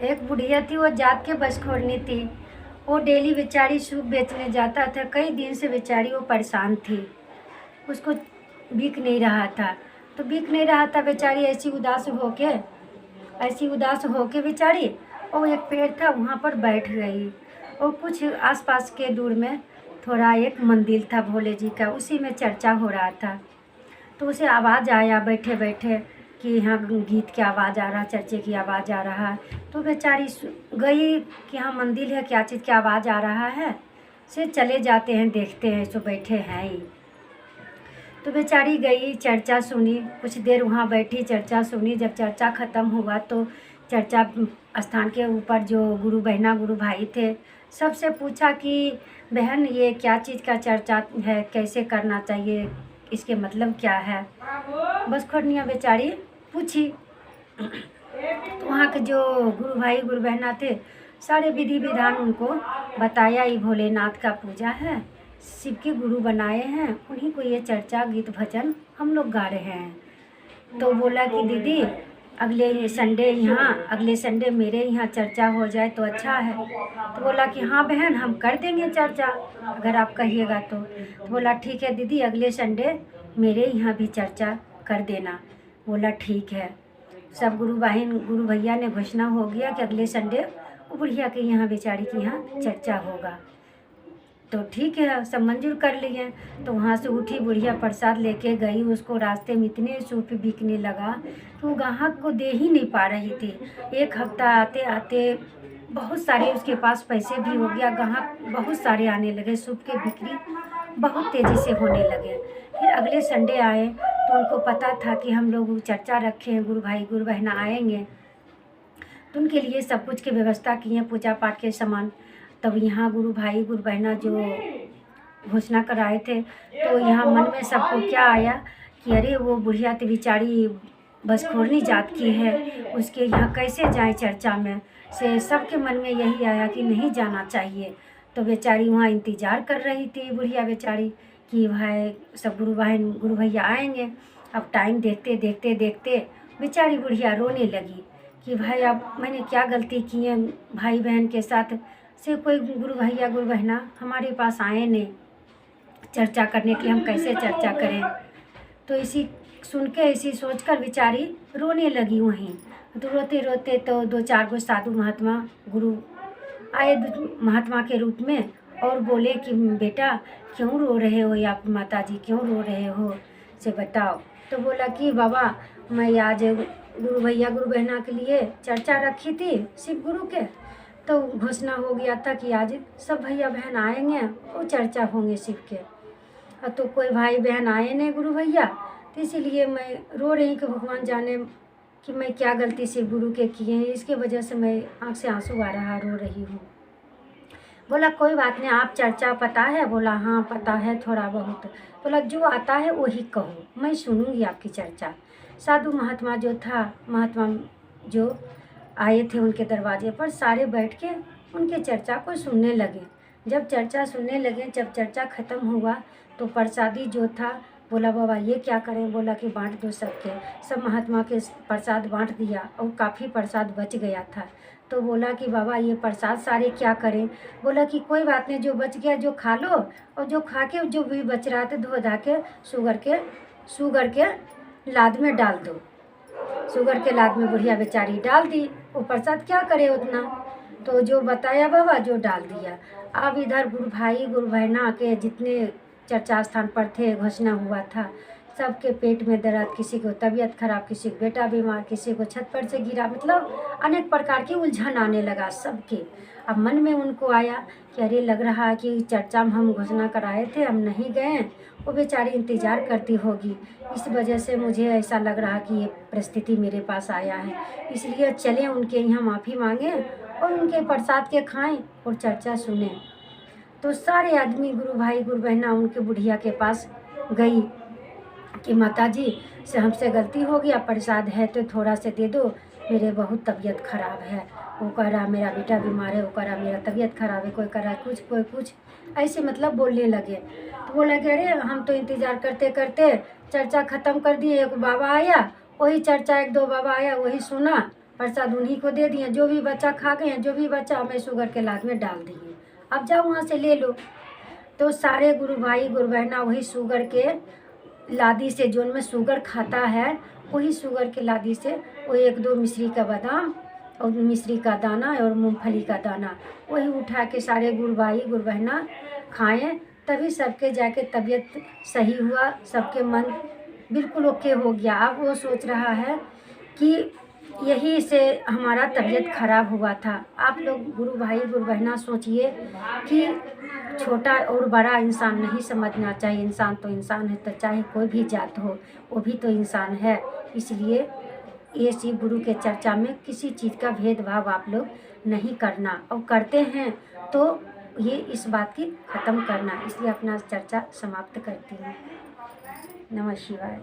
एक बुढ़िया थी, वो जात के बसखोरनी थी। वो डेली बेचारी सूप बेचने जाता था। कई दिन से बेचारी वो परेशान थी, उसको बिक नहीं रहा था। तो बिक नहीं रहा था बेचारी, ऐसी उदास होके बेचारी और एक पेड़ था वहाँ पर बैठ गई। और कुछ आसपास के दूर में थोड़ा एक मंदिर था भोले जी का, उसी में चर्चा हो रहा था। तो उसे आवाज़ आया बैठे बैठे कि यहाँ गीत की आवाज़ आ रहा, चर्चे की आवाज़ आ रहा। तो बेचारी गई कि हाँ मंदिर है, क्या चीज़ की आवाज़ आ रहा है, से चले जाते हैं देखते हैं, सो बैठे हैं ही। तो बेचारी गई, चर्चा सुनी, कुछ देर वहाँ बैठी, चर्चा सुनी। जब चर्चा ख़त्म हुआ तो चर्चा स्थान के ऊपर जो गुरु बहना गुरु भाई थे, सबसे पूछा कि बहन ये क्या चीज़ का चर्चा है, कैसे करना चाहिए, इसके मतलब क्या है। बस खड़निया बेचारी पूछी। तो वहाँ के जो गुरु भाई गुरु बहना थे, सारे विधि विधान उनको बताया। ये भोलेनाथ का पूजा है, शिव के गुरु बनाए हैं, उन्हीं को ये चर्चा गीत भजन हम लोग गा रहे हैं। तो बोला कि दीदी अगले संडे मेरे यहाँ चर्चा हो जाए तो अच्छा है। तो बोला कि हाँ बहन, हम कर देंगे चर्चा, अगर आप कहिएगा तो बोला ठीक है दीदी, अगले संडे मेरे यहाँ भी चर्चा कर देना। बोला ठीक है। सब गुरु भैया ने घोषणा हो गया कि अगले संडे वो बुढ़िया के यहाँ बेचारी के यहाँ चर्चा होगा। तो ठीक है, सब मंजूर कर लिए। तो वहाँ से उठी बुढ़िया, प्रसाद लेके गई। उसको रास्ते में इतने सूप बिकने लगा कि वो ग्राहक को दे ही नहीं पा रही थी। एक हफ्ता आते आते बहुत सारे उसके पास पैसे भी हो गया, ग्राहक बहुत सारे आने लगे, सूप के बिक्री बहुत तेज़ी से होने लगे। फिर अगले संडे आए तो उनको पता था कि हम लोग चर्चा रखे हैं, गुरु भाई गुरु बहना आएंगे, तो उनके लिए सब कुछ की व्यवस्था किए, पूजा पाठ के सामान। तब यहाँ गुरु भाई गुरु बहना जो घोषणा कराए थे, तो यहाँ मन में सबको क्या आया कि अरे वो बुढ़िया तो बेचारी बसखोरनी जात की है, उसके यहाँ कैसे जाए चर्चा में। से सबके मन में यही आया कि नहीं जाना चाहिए। तो बेचारी वहाँ इंतज़ार कर रही थी बुढ़िया बेचारी कि भाई सब गुरु भैया आएंगे। अब टाइम देखते देखते देखते बेचारी बुढ़िया रोने लगी कि भाई अब मैंने क्या गलती की है भाई बहन के साथ, से कोई गुरु भैया गुरु बहना हमारे पास आए नहीं चर्चा करने के लिए, हम कैसे चर्चा करें। तो इसी सुन के इसी सोच कर बेचारी रोने लगी वहीं। तो रोते रोते तो 2-4 साधु महात्मा गुरु आए महात्मा के रूप में, और बोले कि बेटा क्यों रो रहे हो, या माता जी क्यों रो रहे हो, से बताओ। तो बोला कि बाबा मैं आज गुरु भैया गुरु बहना के लिए चर्चा रखी थी शिव गुरु के, तो घोषणा हो गया था कि आज सब भैया बहन आएंगे और चर्चा होंगे शिव के। तो कोई भाई बहन आए नहीं गुरु भैया, तो इसीलिए मैं रो रही कि भगवान जाने कि मैं क्या गलती शिव गुरु के किए हैं, इसके वजह से मैं आँख से आंसू आ रहा, रो रही हूँ। बोला कोई बात नहीं, आप चर्चा पता है? बोला हाँ पता है थोड़ा बहुत। बोला जो आता है वही कहो, मैं सुनूंगी आपकी चर्चा। साधु महात्मा जो आए थे उनके दरवाजे पर, सारे बैठ के उनके चर्चा को सुनने लगे। जब चर्चा सुनने लगे, जब चर्चा ख़त्म हुआ तो प्रसादी जो था बोला बाबा ये क्या करें। बोला कि बांट दो सबके। सब महात्मा के प्रसाद बांट दिया और काफ़ी प्रसाद बच गया था। तो बोला कि बाबा ये प्रसाद सारे क्या करें। बोला कि कोई बात नहीं, जो बच गया जो खा लो, और जो खा के जो भी बच रहा था धो धा के शुगर के लाद में डाल दो। शुगर के लाद में बुढ़िया बेचारी डाल दी। वो प्रसाद क्या करे उतना, तो जो बताया बाबा जो डाल दिया। अब इधर गुरु भाई गुरु बहना के जितने चर्चा स्थान पर थे, घोषणा हुआ था, सबके पेट में दर्द, किसी को तबीयत खराब, किसी को बेटा बीमार, किसी को छत पर से गिरा, मतलब अनेक प्रकार की उलझन आने लगा सबके। अब मन में उनको आया कि अरे लग रहा है कि चर्चा में हम घोषणा कराए थे, हम नहीं गए, वो बेचारी इंतज़ार करती होगी, इस वजह से मुझे ऐसा लग रहा कि ये परिस्थिति मेरे पास आया है, इसलिए चलें उनके यहाँ माफ़ी मांगें और उनके प्रसाद के खाएं और चर्चा सुने। तो सारे आदमी गुरु भाई गुरु बहना उनके बुढ़िया के पास गई कि माता जी से हमसे गलती हो गया, प्रसाद है तो थोड़ा से दे दो, मेरे बहुत तबीयत ख़राब है। वो कह रहा मेरा बेटा बीमार है, वो कह रहा मेरा तबीयत ख़राब है, कोई कह रहा कुछ कोई कुछ, ऐसे मतलब बोलने लगे। तो बोला कि अरे हम तो इंतज़ार करते करते चर्चा ख़त्म कर दिए। एक बाबा आया, वही चर्चा 1-2 बाबा आया, वही सुना, प्रसाद उन्हीं को दे दिए, जो भी बच्चा खा गए हैं, जो भी बच्चा हमें शुगर के लाद में डाल दिए, अब जाओ वहाँ से ले लो। तो सारे गुरु भाई गुरु बहना वही शुगर के लादी से, जो उनमें शुगर खाता है वही शुगर के लादी से वो 1-2 मिश्री का बादाम और मिश्री का दाना और मूंगफली का दाना वही उठा के सारे गुरु भाई गुरु बहना खाएं, तभी सबके जाके तबीयत सही हुआ, सबके मन बिल्कुल ओके हो गया। अब वो सोच रहा है कि यही से हमारा तबीयत खराब हुआ था। आप लोग गुरु भाई गुरु बहना सोचिए कि छोटा और बड़ा इंसान नहीं समझना चाहिए, इंसान तो इंसान है, तो चाहे कोई भी जात हो वो भी तो इंसान है। इसलिए ये शिव गुरु के चर्चा में किसी चीज़ का भेदभाव आप लोग नहीं करना, और करते हैं तो ये इस बात की ख़त्म करना। इसलिए अपना चर्चा समाप्त करती हूँ। नमः शिवाय।